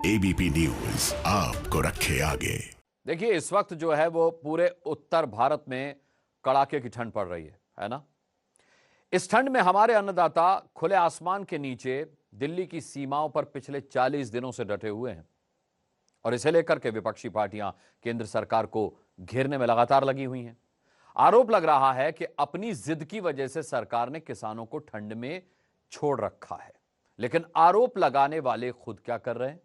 ABP news आपको रखे आगे। देखिए, इस वक्त जो है वो पूरे उत्तर भारत में कड़ाके की ठंड पड़ रही है ना। इस ठंड में हमारे अन्नदाता खुले आसमान के नीचे दिल्ली की सीमाओं पर पिछले 40 दिनों से डटे हुए हैं और इसे लेकर के विपक्षी पार्टियां केंद्र सरकार को घेरने में लगातार लगी हुई हैं। आरोप लग रहा है कि अपनी जिद की वजह से सरकार ने किसानों को ठंड में छोड़ रखा है, लेकिन आरोप लगाने वाले खुद क्या कर रहे हैं,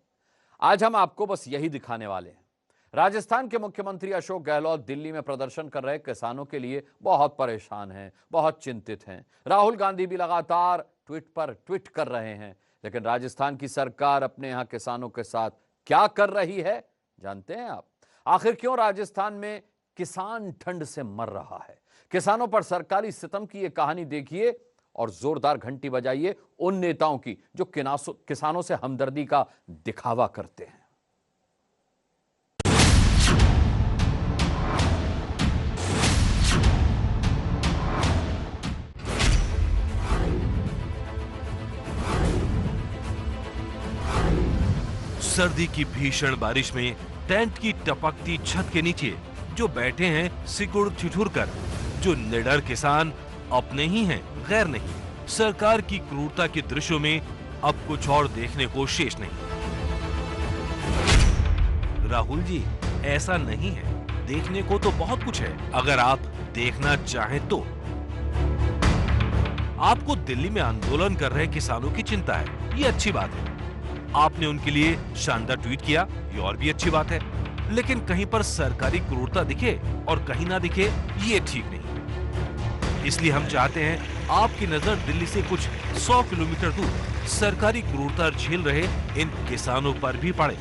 आज हम आपको बस यही दिखाने वाले हैं। राजस्थान के मुख्यमंत्री अशोक गहलोत दिल्ली में प्रदर्शन कर रहे किसानों के लिए बहुत परेशान हैं, बहुत चिंतित हैं। राहुल गांधी भी लगातार ट्वीट पर ट्वीट कर रहे हैं, लेकिन राजस्थान की सरकार अपने यहां किसानों के साथ क्या कर रही है, जानते हैं आप? आखिर क्यों राजस्थान में किसान ठंड से मर रहा है? किसानों पर सरकारी सितम की यह कहानी देखिए और जोरदार घंटी बजाइए उन नेताओं की जो किसानों से हमदर्दी का दिखावा करते हैं। सर्दी की भीषण बारिश में टेंट की टपकती छत के नीचे जो बैठे हैं सिकुड़ ठिठुर कर, जो निडर किसान अपने ही हैं, गैर नहीं। सरकार की क्रूरता के दृश्यों में अब कुछ और देखने को शेष नहीं। राहुल जी, ऐसा नहीं है, देखने को तो बहुत कुछ है, अगर आप देखना चाहें तो। आपको दिल्ली में आंदोलन कर रहे किसानों की चिंता है, ये अच्छी बात है। आपने उनके लिए शानदार ट्वीट किया, ये और भी अच्छी बात है। लेकिन कहीं पर सरकारी क्रूरता दिखे और कहीं ना दिखे, ये ठीक नहीं। इसलिए हम चाहते हैं आपकी नजर दिल्ली से कुछ 100 किलोमीटर दूर सरकारी क्रूरता झेल रहे इन किसानों पर भी पड़े।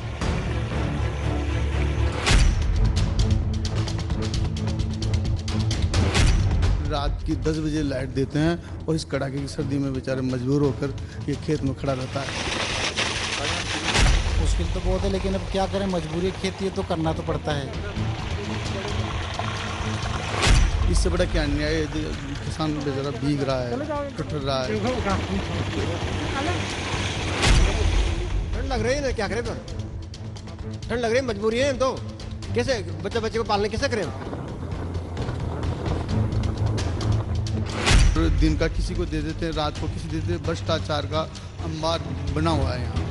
रात की 10 बजे लाइट देते हैं और इस कड़ाके की सर्दी में बेचारे मजबूर होकर ये खेत में खड़ा रहता है। मुश्किल तो बहुत है, लेकिन अब क्या करें, मजबूरी खेती है तो करना तो पड़ता है। इससे बड़ा क्या अन्याय है, किसान बेचारा भीग रहा है, टूट रहा है। ठंड लग रही है ना, क्या करें, ठंड लग रही है, मजबूरी है तो कैसे बच्चे को पालने कैसे करें। दिन का किसी को दे देते हैं, रात को किसी देते हैं, भ्रष्टाचार का अंबार बना हुआ है यहाँ।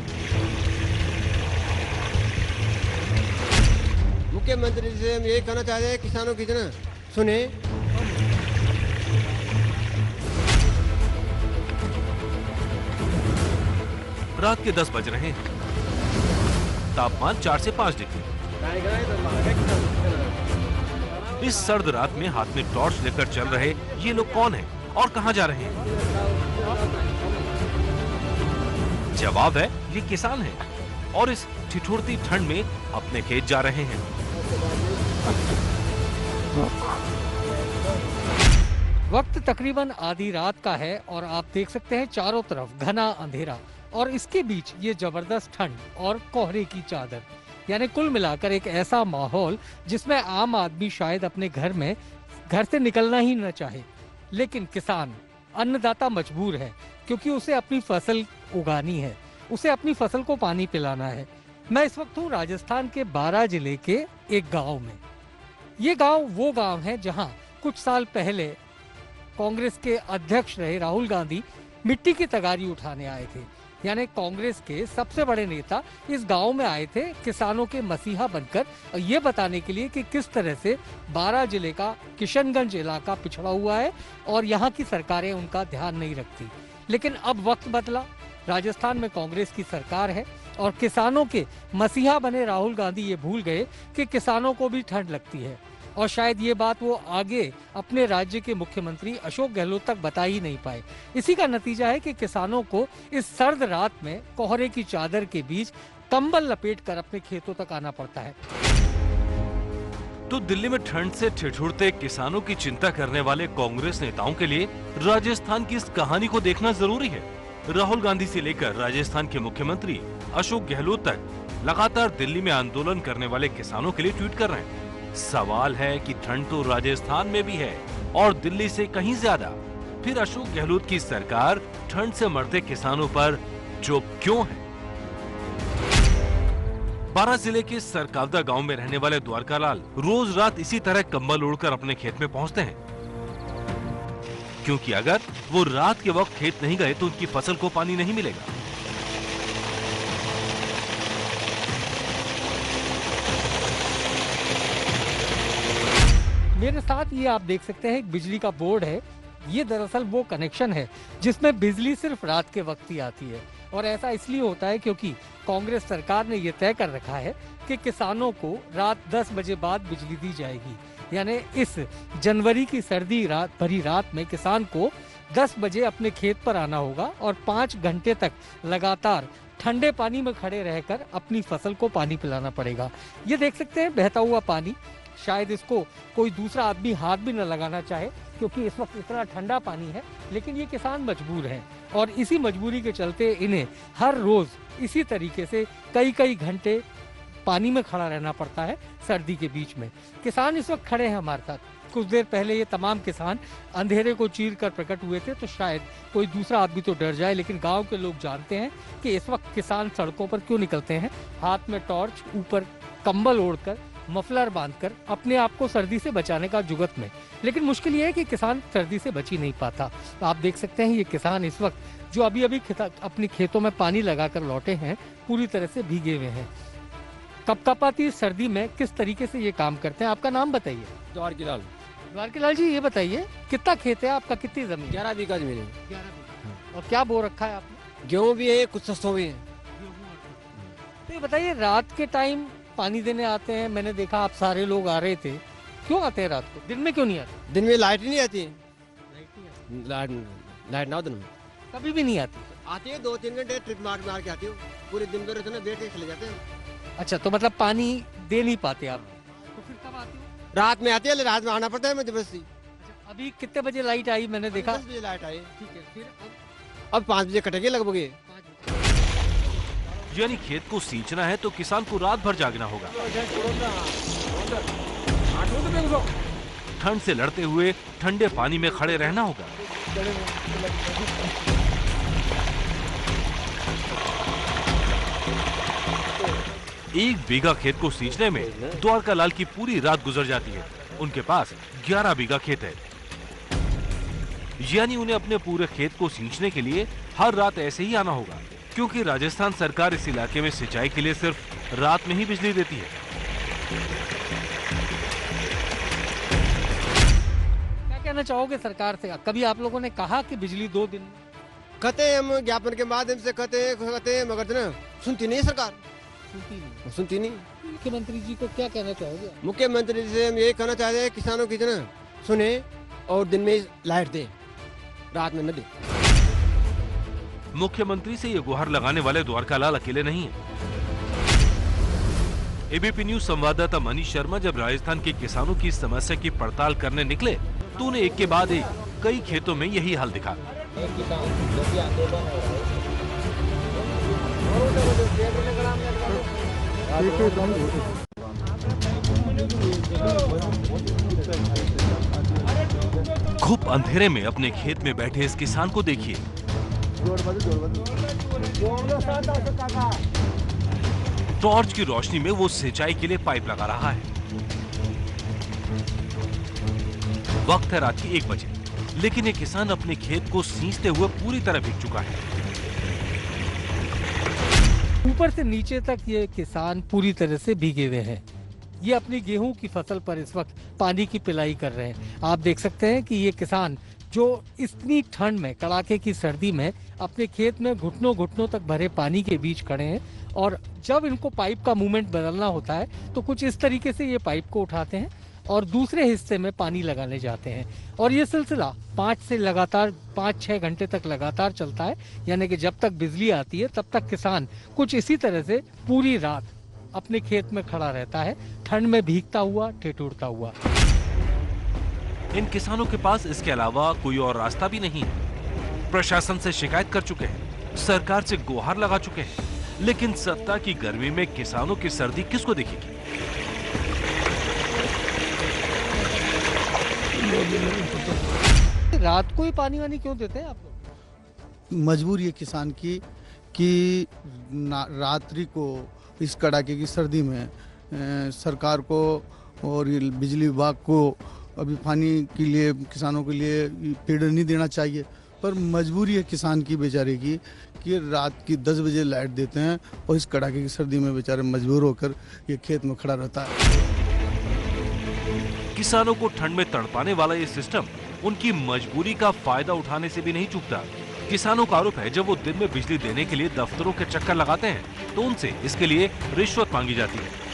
मुख्यमंत्री से हम ये कहना चाहते हैं, किसानों की ना सुने। रात के 10 बज रहे हैं, तापमान 4 से 5 डिग्री। इस सर्द रात में हाथ में टॉर्च लेकर चल रहे ये लोग कौन हैं और कहां जा रहे हैं? जवाब है, ये किसान हैं और इस ठिठुरती ठंड में अपने खेत जा रहे हैं। वक्त तकरीबन आधी रात का है और आप देख सकते हैं चारों तरफ घना अंधेरा और इसके बीच ये जबरदस्त ठंड और कोहरे की चादर, यानी कुल मिलाकर एक ऐसा माहौल जिसमें आम आदमी शायद अपने घर से निकलना ही न चाहे, लेकिन किसान अन्नदाता मजबूर है क्योंकि उसे अपनी फसल उगानी है, उसे अपनी फसल को पानी पिलाना है। मैं इस वक्त हूँ राजस्थान के बारां जिले के एक गांव में। ये गांव वो गांव है जहां कुछ साल पहले कांग्रेस के अध्यक्ष रहे राहुल गांधी मिट्टी की तगारी उठाने आए थे। यानी कांग्रेस के सबसे बड़े नेता इस गांव में आए थे किसानों के मसीहा बनकर, और ये बताने के लिए कि किस तरह से बारां जिले का किशनगंज इलाका पिछड़ा हुआ है और यहाँ की सरकारें उनका ध्यान नहीं रखती। लेकिन अब वक्त बदला, राजस्थान में कांग्रेस की सरकार है और किसानों के मसीहा बने राहुल गांधी ये भूल गए कि किसानों को भी ठंड लगती है, और शायद ये बात वो आगे अपने राज्य के मुख्यमंत्री अशोक गहलोत तक बता ही नहीं पाए। इसी का नतीजा है कि किसानों को इस सर्द रात में कोहरे की चादर के बीच कंबल लपेटकर अपने खेतों तक आना पड़ता है। तो दिल्ली में ठंड से ठिठुरते किसानों की चिंता करने वाले कांग्रेस नेताओं के लिए राजस्थान की इस कहानी को देखना जरूरी है। राहुल गांधी से लेकर राजस्थान के मुख्यमंत्री अशोक गहलोत तक लगातार दिल्ली में आंदोलन करने वाले किसानों के लिए ट्वीट कर रहे हैं। सवाल है कि ठंड तो राजस्थान में भी है और दिल्ली से कहीं ज्यादा, फिर अशोक गहलोत की सरकार ठंड से मरते किसानों पर चुप क्यों है? बारां जिले के सरकावदा गांव में रहने वाले द्वारकालाल रोज रात इसी तरह कंबल ओढ़कर अपने खेत में पहुंचते हैं, क्योंकि अगर वो रात के वक्त खेत नहीं गए तो उनकी फसल को पानी नहीं मिलेगा। मेरे साथ ये आप देख सकते हैं एक बिजली का बोर्ड है। ये दरअसल वो कनेक्शन है जिसमें बिजली सिर्फ रात के वक्त ही आती है, और ऐसा इसलिए होता है क्योंकि कांग्रेस सरकार ने ये तय कर रखा है कि किसानों को रात 10 बजे बाद बिजली दी जाएगी। यानी इस जनवरी की सर्दी भरी रात में किसान को 10 बजे अपने खेत पर आना होगा और 5 घंटे तक लगातार ठंडे पानी में खड़े रहकर अपनी फसल को पानी पिलाना पड़ेगा। ये देख सकते हैं बहता हुआ पानी, शायद इसको कोई दूसरा आदमी हाथ भी न लगाना चाहे क्योंकि इस वक्त इतना ठंडा पानी है, लेकिन ये किसान मजबूर हैं और इसी मजबूरी के चलते इन्हें हर रोज इसी तरीके से कई घंटे पानी में खड़ा रहना पड़ता है सर्दी के बीच में। किसान इस वक्त खड़े हैं हमारे साथ। कुछ देर पहले ये तमाम किसान अंधेरे को चीर कर प्रकट हुए थे, तो शायद कोई दूसरा आदमी तो डर जाए, लेकिन गांव के लोग जानते हैं कि इस वक्त किसान सड़कों पर क्यों निकलते हैं, हाथ में टॉर्च, ऊपर कंबल ओढ़कर, मफलर बांधकर अपने आप को सर्दी से बचाने का जुगत में। लेकिन मुश्किल ये है कि किसान सर्दी से बच ही नहीं पाता। तो आप देख सकते हैं ये किसान इस वक्त जो अभी अपने खेतों में पानी लगाकर लौटे हैं, पूरी तरह से भीगे हुए हैं। कपकपाती सर्दी में किस तरीके से ये काम करते हैं, आपका नाम बताइए। द्वारकालाल जी, ये बताइए कितना खेत है आपका, कितनी जमीन? 11 बीघा जमीन है। 11 बीघा। और क्या बो रखा है आपने? गेहूँ भी है, कुछ सरसों भी है। तो ये बताइए, रात के टाइम पानी देने आते हैं, मैंने देखा आप सारे लोग आ रहे थे, क्यों आते हैं रात को, दिन में क्यों नहीं आते? दिन में लाइट ही नहीं आती है। लाइट ना हो दिन में कभी भी नहीं आती? आती है, 2-3 घंटे ट्रिप मार के आती हो, पूरे दिन भर इतना बैठ के चले जाते हैं। अच्छा, तो मतलब पानी दे नहीं पाते आप? तो फिर कब आती हो? रात में आती है, रात में आना पड़ता है मुझे बस। अच्छा, अभी कितने बजे लाइट आई? मैंने देखा 10 बजे लाइट आई। ठीक है, फिर अब 5 बजे कटेगी लगभग। यानी खेत को सींचना है तो किसान को रात भर जागना होगा। ठंड से लड़ते हुए ठंडे पानी में खड़े रहना होगा। एक बीघा खेत को सींचने में द्वारकालाल की पूरी रात गुजर जाती है। उनके पास 11 बीघा खेत है, यानी उन्हें अपने पूरे खेत को सींचने के लिए हर रात ऐसे ही आना होगा, क्योंकि राजस्थान सरकार इस इलाके में सिंचाई के लिए सिर्फ रात में ही बिजली देती है। क्या कहना चाहोगे सरकार से? कभी आप लोगों ने कहा कि बिजली 2 दिन? कहते हैं, हम ज्ञापन के माध्यम से कहते हैं, मगर ना सुनती नहीं सरकार, सुनती नहीं। मुख्यमंत्री जी को क्या कहना चाहोगे? मुख्यमंत्री जी से हम यही कहना चाहते हैं, किसानों की ना सुने और दिन में लाइट दे, रात में न दे। मुख्यमंत्री से ये गुहार लगाने वाले द्वारकालाल अकेले नहीं हैं। एबीपी न्यूज संवाददाता मनीष शर्मा जब राजस्थान के किसानों की समस्या की पड़ताल करने निकले तो उन्हें एक के बाद एक कई खेतों में यही हाल दिखा। खूब अंधेरे में अपने खेत में बैठे इस किसान को देखिए। टॉर्च की रोशनी में वो सिंचाई के लिए पाइप लगा रहा है। वक्त है रात की 1 बजे, लेकिन ये किसान अपने खेत को सींचते हुए पूरी तरह भीग चुका है। ऊपर से नीचे तक ये किसान पूरी तरह से भीगे हुए हैं। ये अपनी गेहूं की फसल पर इस वक्त पानी की पिलाई कर रहे हैं। आप देख सकते हैं कि ये किसान जो इतनी ठंड में, कड़ाके की सर्दी में अपने खेत में घुटनों घुटनों तक भरे पानी के बीच खड़े हैं, और जब इनको पाइप का मूवमेंट बदलना होता है तो कुछ इस तरीके से ये पाइप को उठाते हैं और दूसरे हिस्से में पानी लगाने जाते हैं। और ये सिलसिला 5-6 घंटे तक लगातार चलता है, यानी कि जब तक बिजली आती है तब तक किसान कुछ इसी तरह से पूरी रात अपने खेत में खड़ा रहता है, ठंड में भीगता हुआ, ठिठुरता हुआ। इन किसानों के पास इसके अलावा कोई और रास्ता भी नहीं है। प्रशासन से शिकायत कर चुके हैं, सरकार से गुहार लगा चुके हैं, लेकिन सत्ता की गर्मी में किसानों की सर्दी किसको दिखेगी? रात को ही पानी वानी क्यों देते हैं आप लोग? मजबूरी है किसान की कि रात्रि को इस कड़ाके की सर्दी में सरकार को और ये बिजली विभाग को अभी पानी के लिए किसानों के लिए पेड़ नहीं देना चाहिए, पर मजबूरी है किसान की बेचारे की कि रात की 10 बजे लाइट देते हैं और इस कड़ाके की सर्दी में बेचारे मजबूर होकर ये खेत में खड़ा रहता है। किसानों को ठंड में तड़पाने वाला ये सिस्टम उनकी मजबूरी का फायदा उठाने से भी नहीं चूकता। किसानों का आरोप है जब वो दिन में बिजली देने के लिए दफ्तरों के चक्कर लगाते हैं तो उनसे इसके लिए रिश्वत मांगी जाती है।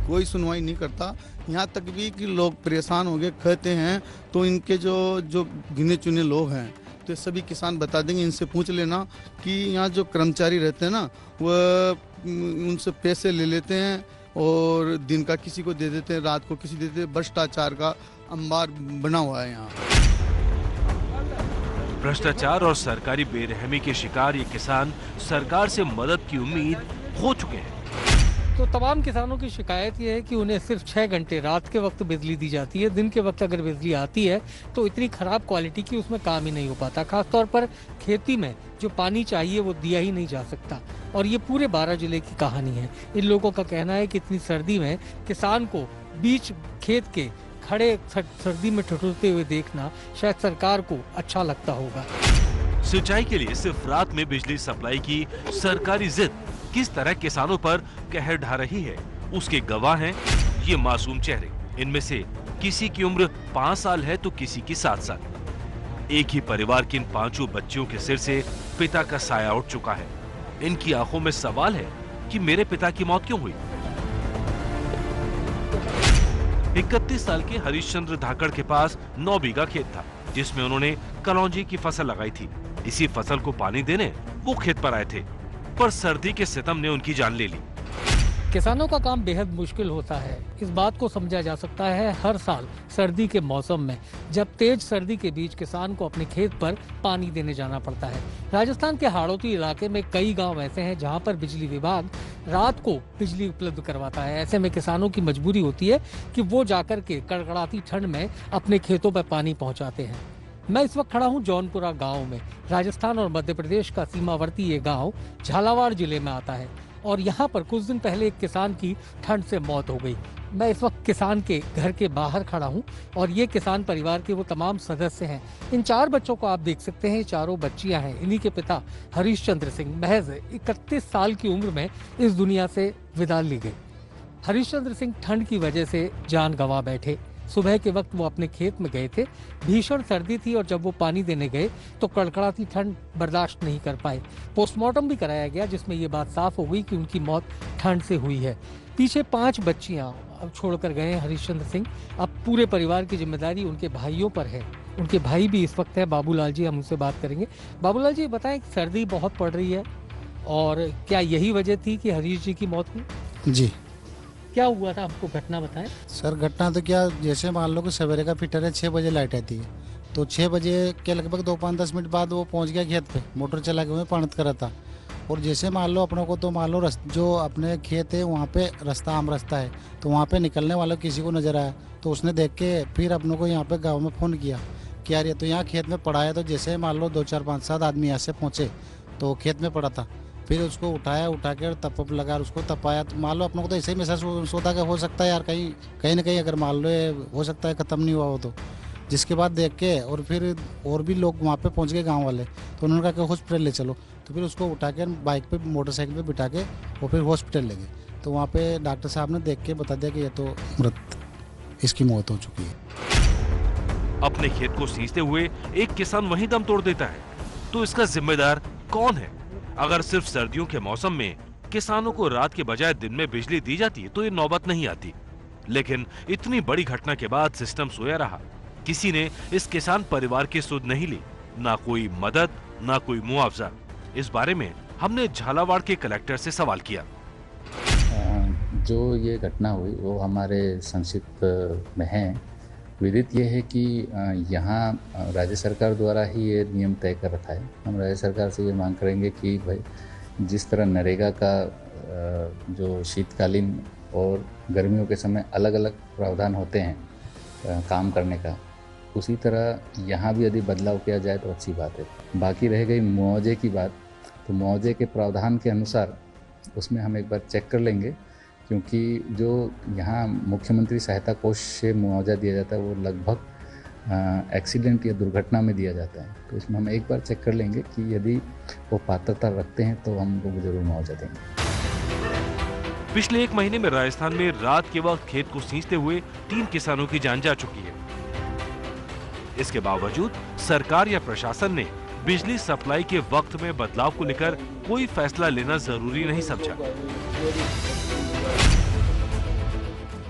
कोई सुनवाई नहीं करता, यहाँ तक भी कि लोग परेशान हो गए कहते हैं तो इनके जो गिने चुने लोग हैं तो सभी किसान बता देंगे, इनसे पूछ लेना कि यहाँ जो कर्मचारी रहते हैं ना वह उनसे पैसे ले लेते हैं और दिन का किसी को दे देते हैं, रात को किसी देते हैं। भ्रष्टाचार का अंबार बना हुआ है यहाँ। भ्रष्टाचार और सरकारी बेरहमी के शिकार ये किसान सरकार से मदद की उम्मीद खो चुके हैं। तो तमाम किसानों की शिकायत ये है कि उन्हें सिर्फ 6 घंटे रात के वक्त बिजली दी जाती है। दिन के वक्त अगर बिजली आती है तो इतनी खराब क्वालिटी की उसमें काम ही नहीं हो पाता। खासतौर पर खेती में जो पानी चाहिए वो दिया ही नहीं जा सकता। और ये पूरे 12 जिले की कहानी है। इन लोगों का कहना है कि इतनी सर्दी में किसान को बीच खेत के खड़े सर्दी में ठिठुरते हुए देखना शायद सरकार को अच्छा लगता होगा। सिंचाई के लिए सिर्फ रात में बिजली सप्लाई की सरकारी जिद किस तरह किसानों पर कहर ढा रही है, उसके गवाह हैं ये मासूम चेहरे। इनमें से किसी की उम्र 5 साल है तो किसी की 7 साल। एक ही परिवार के इन 5 बच्चियों के सिर से पिता का साया उठ चुका है। इनकी आंखों में सवाल है कि मेरे पिता की मौत क्यों हुई। 31 साल के हरीशचंद्र धाकड़ के पास 9 बीघा खेत था जिसमें उन्होंने कलौंजी की फसल लगाई थी। इसी फसल को पानी देने वो खेत पर आए थे, पर सर्दी के सितम ने उनकी जान ले ली। किसानों का काम बेहद मुश्किल होता है। इस बात को समझा जा सकता है हर साल सर्दी के मौसम में, जब तेज सर्दी के बीच किसान को अपने खेत पर पानी देने जाना पड़ता है। राजस्थान के हाड़ौती इलाके में कई गांव ऐसे हैं जहां पर बिजली विभाग रात को बिजली उपलब्ध करवाता है। ऐसे में किसानों की मजबूरी होती है कि वो जाकर के कड़कड़ाती ठंड में अपने खेतों पर पानी पहुँचाते हैं। मैं इस वक्त खड़ा हूं जौनपुरा गांव में। राजस्थान और मध्य प्रदेश का सीमावर्ती ये गांव झालावाड़ जिले में आता है और यहाँ पर कुछ दिन पहले एक किसान की ठंड से मौत हो गई। मैं इस वक्त किसान के घर के बाहर खड़ा हूँ और ये किसान परिवार के वो तमाम सदस्य हैं। इन 4 बच्चों को आप देख सकते हैं, चारों बच्चियां हैं। इन्हीं के पिता हरीशचंद्र सिंह महज 31 साल की उम्र में इस दुनिया से विदा ली गई। हरीशचंद्र सिंह ठंड की वजह से जान गंवा बैठे। सुबह के वक्त वो अपने खेत में गए थे। भीषण सर्दी थी और जब वो पानी देने गए तो कड़कड़ाती ठंड बर्दाश्त नहीं कर पाए। पोस्टमार्टम भी कराया गया जिसमें ये बात साफ हो गई कि उनकी मौत ठंड से हुई है। पीछे 5 बच्चियां अब छोड़कर गए हैं हरीशचंद्र सिंह। अब पूरे परिवार की जिम्मेदारी उनके भाइयों पर है। उनके भाई भी इस वक्त है बाबूलाल जी, हम उनसे बात करेंगे। बाबूलाल जी बताएं, सर्दी बहुत पड़ रही है और क्या यही वजह थी कि हरीश जी की मौत हुई? जी। क्या हुआ था, आपको घटना बताएं। सर घटना तो क्या, जैसे मान लो कि सवेरे का फिटर है, 6 बजे लाइट आती है तो 6 बजे के लगभग 2-5-10 मिनट बाद वो पहुंच गया खेत पे, मोटर चला के मैं पानी कर रहा था। और जैसे मान लो अपनों को तो मान लो जो अपने खेत है वहाँ पे रास्ता आम रास्ता है तो वहाँ पे निकलने वाला किसी को नजर आया तो उसने देख के फिर अपनों को यहाँ पे गाँव में फ़ोन किया कि यार ये तो यहाँ खेत में पड़ा है। तो जैसे मान लो 2-4-5-7 आदमी यहाँ से पहुँचे तो खेत में पड़ा था। फिर उसको उठा के तप लगा उसको तपाया। तो मान लो अपनों को तो ऐसे ही महसूस होता कि हो सकता है यार कहीं ना कहीं अगर मान लो हो सकता है ख़त्म नहीं हुआ हो। तो जिसके बाद देख के और फिर और भी लोग वहाँ पे पहुँच गए गांव वाले, तो उन्होंने कहा कि हॉस्पिटल ले चलो। तो फिर उसको उठा के बाइक पे मोटरसाइकिल पे बिठा के वो फिर हॉस्पिटल ले गए। तो वहाँ पे डॉक्टर साहब ने देख के बता दिया कि ये तो इसकी मौत हो चुकी है। अपने खेत को सींचते हुए एक किसान वहीं दम तोड़ देता है, तो इसका जिम्मेदार कौन है? अगर सिर्फ सर्दियों के मौसम में किसानों को रात के बजाय दिन में बिजली दी जाती तो ये नौबत नहीं आती। लेकिन इतनी बड़ी घटना के बाद सिस्टम सोया रहा। किसी ने इस किसान परिवार की सुध नहीं ली, ना कोई मदद ना कोई मुआवजा। इस बारे में हमने झालावाड़ के कलेक्टर से सवाल किया। जो ये घटना हुई वो हमारे संक्षिप्त में है। विदित ये है कि यहाँ राज्य सरकार द्वारा ही ये नियम तय कर रखा है। हम राज्य सरकार से ये मांग करेंगे कि भाई जिस तरह नरेगा का जो शीतकालीन और गर्मियों के समय अलग अलग प्रावधान होते हैं काम करने का, उसी तरह यहाँ भी यदि बदलाव किया जाए तो अच्छी बात है। बाकी रह गई मुआवजे की बात, तो मुआवजे के प्रावधान के अनुसार उसमें हम एक बार चेक कर लेंगे, क्योंकि जो यहाँ मुख्यमंत्री सहायता कोष से मुआवजा दिया जाता है वो लगभग एक्सीडेंट या दुर्घटना में दिया जाता है। तो इसमें हम एक बार चेक कर लेंगे कि यदि वो पात्रता रखते हैं तो हम लोग जरूर मुआवजा देंगे। पिछले 1 महीने में राजस्थान में रात के वक्त खेत को सींचते हुए 3 किसानों की जान जा चुकी है। इसके बावजूद सरकार या प्रशासन ने बिजली सप्लाई के वक्त में बदलाव को लेकर कोई फैसला लेना जरूरी नहीं समझा।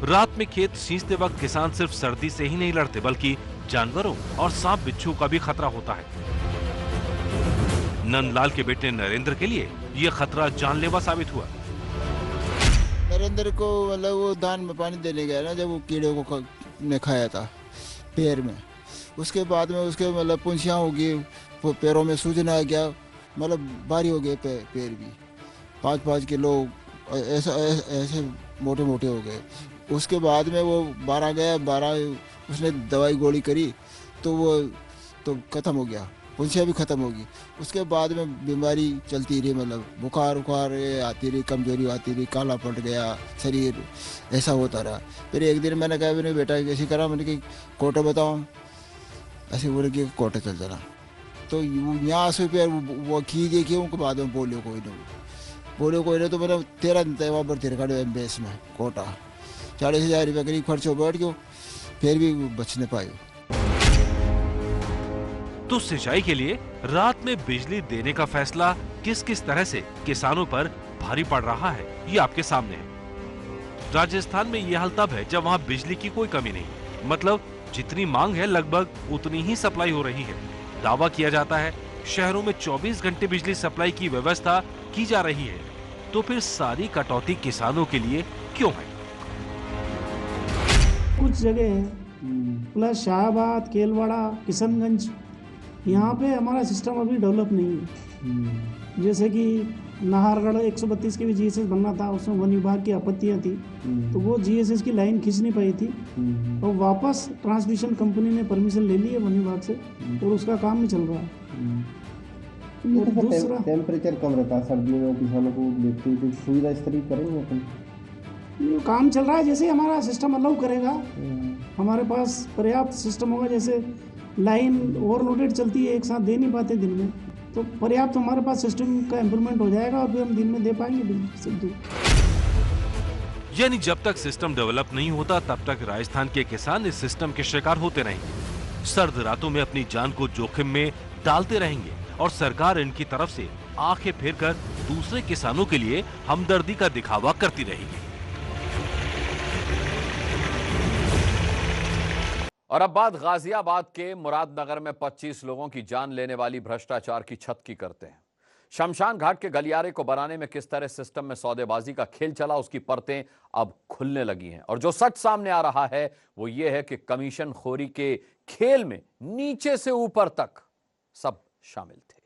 रात में खेत सींचते वक्त किसान सिर्फ सर्दी से ही नहीं लड़ते, बल्कि जानवरों और सांप बिच्छू का भी खतरा होता है। नंदलाल के बेटे नरेंद्र के लिए यह खतरा जानलेवा साबित हुआ। नरेंद्र को मतलब वो धान में पानी देने गया ना, जब वो कीड़े को ने खाया था पैर में, उसके बाद में उसके मतलब पुंछियाँ हो गई, पैरों में सूजन आ गया, मतलब भारी हो गए पैर भी, 5-5 किलो ऐसे मोटे मोटे हो गए। उसके बाद में वो 12 गया, 12 उसने दवाई गोली करी तो वो तो ख़त्म हो गया, पुंछियाँ भी ख़त्म होगी। उसके बाद में बीमारी चलती रही, मतलब बुखार आती रही, कमजोरी आती रही, काला पड़ गया शरीर, ऐसा होता रहा। फिर एक दिन मैंने कहा मैंने बेटा कैसे करा, मैंने कि कोटा बताओ, ऐसे बोले कि कोटा चल चला। तो यहाँ से फिर वो की देखिए, उनको बाद में बोलियो कोई नहीं, तो मैंने 13 दिन तक वहाँ भर्ती रखा MBS में कोटा, 40,000 रुपये करीब खर्च हो बैठ गया, फिर भी बचने पाए। तो सिंचाई के लिए रात में बिजली देने का फैसला किस किस तरह से किसानों पर भारी पड़ रहा है, ये आपके सामने है। राजस्थान में ये हाल तब है जब वहाँ बिजली की कोई कमी नहीं, मतलब जितनी मांग है लगभग उतनी ही सप्लाई हो रही है। दावा किया जाता है शहरों में 24 घंटे बिजली सप्लाई की व्यवस्था की जा रही है, तो फिर सारी कटौती किसानों के लिए क्यों है? कुछ जगह है प्लस शाहबाद, केलवाड़ा, किशनगंज, यहाँ पे हमारा सिस्टम अभी डेवलप नहीं है। जैसे कि नाहरगढ़ 132 के भी GSS बनना था, उसमें वन विभाग की आपत्तियाँ थी, तो वो GSS की लाइन खींच नहीं पाई थी, और वापस ट्रांसमिशन कंपनी ने परमिशन ले ली है वन विभाग से, और उसका काम भी चल रहा है। और दूसरा टेम्परेचर कम रहता है सर्दियों में, किसानों को देखते हुए सुविधा इस तरह करेंगे अपन, काम चल रहा है। जैसे हमारा सिस्टम अलाउ करेगा, हमारे पास पर्याप्त सिस्टम होगा, जैसे लाइन ओवरलोडेड चलती है, एक साथ दे नहीं पाते दिन में, तो पर्याप्त हमारे पास सिस्टम का इम्प्रूवमेंट हो जाएगा और फिर हम दिन में दे पाएंगे बिजली। यानी जब तक सिस्टम डेवलप नहीं होता तब तक राजस्थान के किसान इस सिस्टम के शिकार होते रहेंगे, सर्द रातों में अपनी जान को जोखिम में डालते रहेंगे, और सरकार इनकी तरफ से आंखें फेर कर दूसरे किसानों के लिए हमदर्दी का दिखावा करती रहेगी। और अब बात गाजियाबाद के मुरादनगर में 25 लोगों की जान लेने वाली भ्रष्टाचार की छत की करते हैं। शमशान घाट के गलियारे को बनाने में किस तरह सिस्टम में सौदेबाजी का खेल चला, उसकी परतें अब खुलने लगी हैं, और जो सच सामने आ रहा है वो ये है कि कमीशन खोरी के खेल में नीचे से ऊपर तक सब शामिल थे।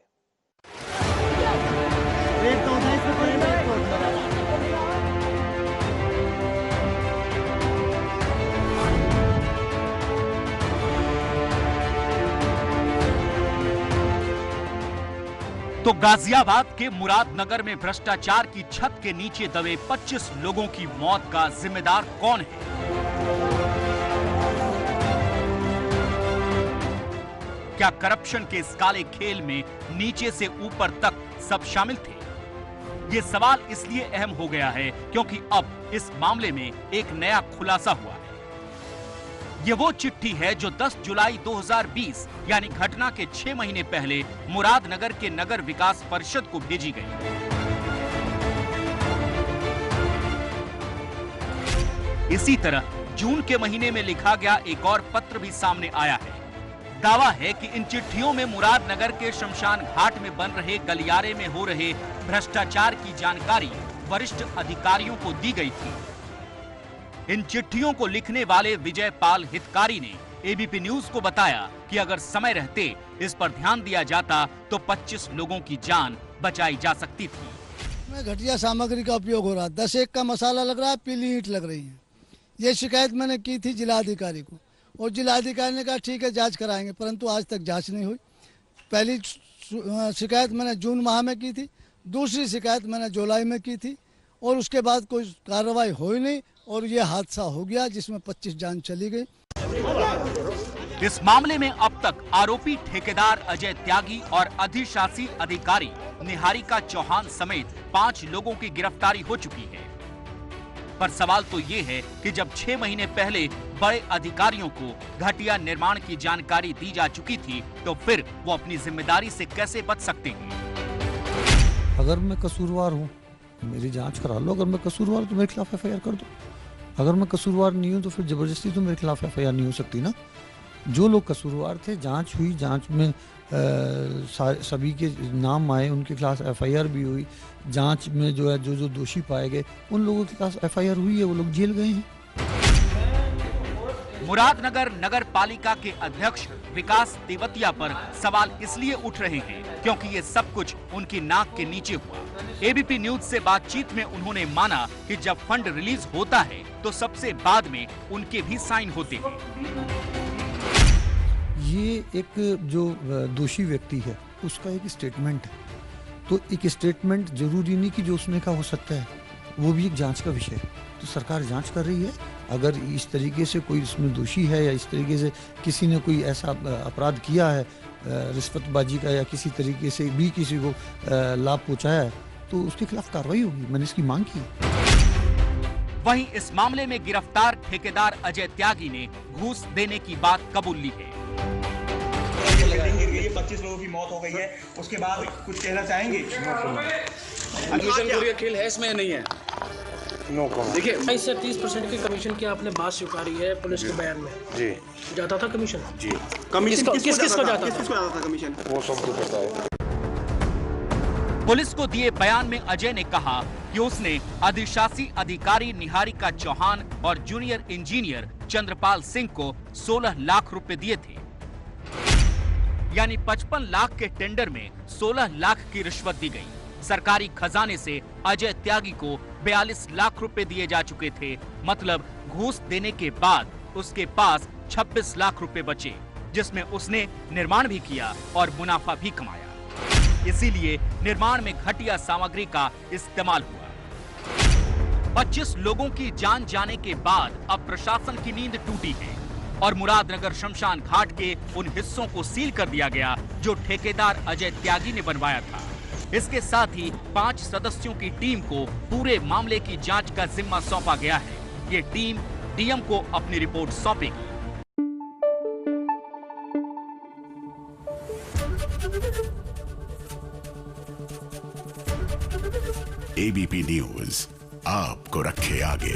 तो गाजियाबाद के मुरादनगर में भ्रष्टाचार की छत के नीचे दबे 25 लोगों की मौत का जिम्मेदार कौन है? क्या करप्शन के इस काले खेल में नीचे से ऊपर तक सब शामिल थे? ये सवाल इसलिए अहम हो गया है क्योंकि अब इस मामले में एक नया खुलासा हुआ है। ये वो चिट्ठी है जो 10 जुलाई 2020 यानी घटना के 6 महीने पहले मुरादनगर के नगर विकास परिषद को भेजी गई। इसी तरह जून के महीने में लिखा गया एक और पत्र भी सामने आया है। दावा है कि इन चिट्ठियों में मुरादनगर के शमशान घाट में बन रहे गलियारे में हो रहे भ्रष्टाचार की जानकारी वरिष्ठ अधिकारियों को दी गई थी। इन चिट्ठियों को लिखने वाले विजय पाल हितकारी ने एबीपी न्यूज को बताया कि अगर समय रहते इस पर ध्यान दिया जाता तो 25 लोगों की जान बचाई जा सकती थी। घटिया सामग्री का उपयोग हो रहा है, 10-1 का मसाला लग रहा है, पीली ईंट लग रही है। ये शिकायत मैंने की थी जिलाधिकारी को, और जिलाधिकारी ने कहा ठीक है जांच कराएंगे, परंतु आज तक जांच नहीं हुई। पहली शिकायत मैंने जून माह में की थी, दूसरी शिकायत मैंने जुलाई में की थी और उसके बाद कोई कार्रवाई हुई नहीं और ये हादसा हो गया जिसमें 25 जान चली गई। इस मामले में अब तक आरोपी ठेकेदार अजय त्यागी और अधिशासी अधिकारी निहारिका चौहान समेत 5 लोगों की गिरफ्तारी हो चुकी है। पर सवाल तो ये है कि जब 6 महीने पहले बड़े अधिकारियों को घटिया निर्माण की जानकारी दी जा चुकी थी तो फिर वो अपनी जिम्मेदारी से कैसे बच सकते हैं? अगर मैं कसूरवार हूँ मेरी जांच करा लो, अगर मैं कसूरवार तो मेरे खिलाफ एफआईआर कर दो, अगर मैं कसूरवार नहीं हूँ तो फिर जबरदस्ती तो मेरे खिलाफ एफआईआर नहीं हो सकती ना। जो लोग कसूरवार थे, जांच हुई, जांच में सभी के नाम आए, उनके खिलाफ एफआईआर भी हुई, जांच में जो है जो दोषी पाए गए उन लोगों के खिलाफ एफआईआर हुई है, वो लोग जेल गए हैं। मुरादनगर नगर पालिका के अध्यक्ष विकास तेवतिया पर सवाल इसलिए उठ रहे हैं क्योंकि ये सब कुछ उनकी नाक के नीचे हुआ। एबीपी न्यूज से बातचीत में उन्होंने माना कि जब फंड रिलीज होता है तो सबसे बाद में उनके भी साइन होते हैं। ये एक जो दोषी व्यक्ति है उसका एक स्टेटमेंट है, तो एक स्टेटमेंट जरूरी नहीं कि जो उसने कहा हो सकता है, वो भी एक जांच का विषय है। तो सरकार जांच कर रही है, अगर इस तरीके से कोई इसमें दोषी है या इस तरीके से किसी ने कोई ऐसा अपराध किया है रिश्वतबाजी का या किसी तरीके से भी किसी को लाभ पहुंचाया है तो उसके खिलाफ कार्रवाई होगी। मैंने इसकी मांग की। वहीं इस मामले में गिरफ्तार ठेकेदार अजय त्यागी ने घूस देने की बात कबूल ली है। 25 लोगों की मौत हो गई है, उसके बाद कुछ कहना चाहेंगे? कमीशन का खेल है इसमें नहीं है। देखिए 22 से 30% की कमीशन की आपने बात स्वीकारी है पुलिस के बयान में। जी जाता था कमीशन? जी कमीशन किसको जाता था कमीशन? वो सबको पता है। पुलिस को दिए बयान में अजय ने कहा कि उसने अधिशासी अधिकारी निहारिका चौहान और जूनियर इंजीनियर चंद्रपाल सिंह को 16 लाख रुपए दिए थे, यानी 55 लाख के टेंडर में 16 लाख की रिश्वत दी गई। सरकारी खजाने से अजय त्यागी को 42 लाख रुपए दिए जा चुके थे, मतलब घूस देने के बाद उसके पास 26 लाख रुपए बचे, जिसमें उसने निर्माण भी किया और मुनाफा भी कमाया। इसीलिए निर्माण में घटिया सामग्री का इस्तेमाल हुआ। 25 लोगों की जान जाने के बाद अब प्रशासन की नींद टूटी है और मुरादनगर शमशान घाट के उन हिस्सों को सील कर दिया गया जो ठेकेदार अजय त्यागी ने बनवाया था। इसके साथ ही 5 सदस्यों की टीम को पूरे मामले की जांच का जिम्मा सौंपा गया है। ये टीम डीएम को अपनी रिपोर्ट सौंपेगी। एबीपी न्यूज आपको रखे आगे।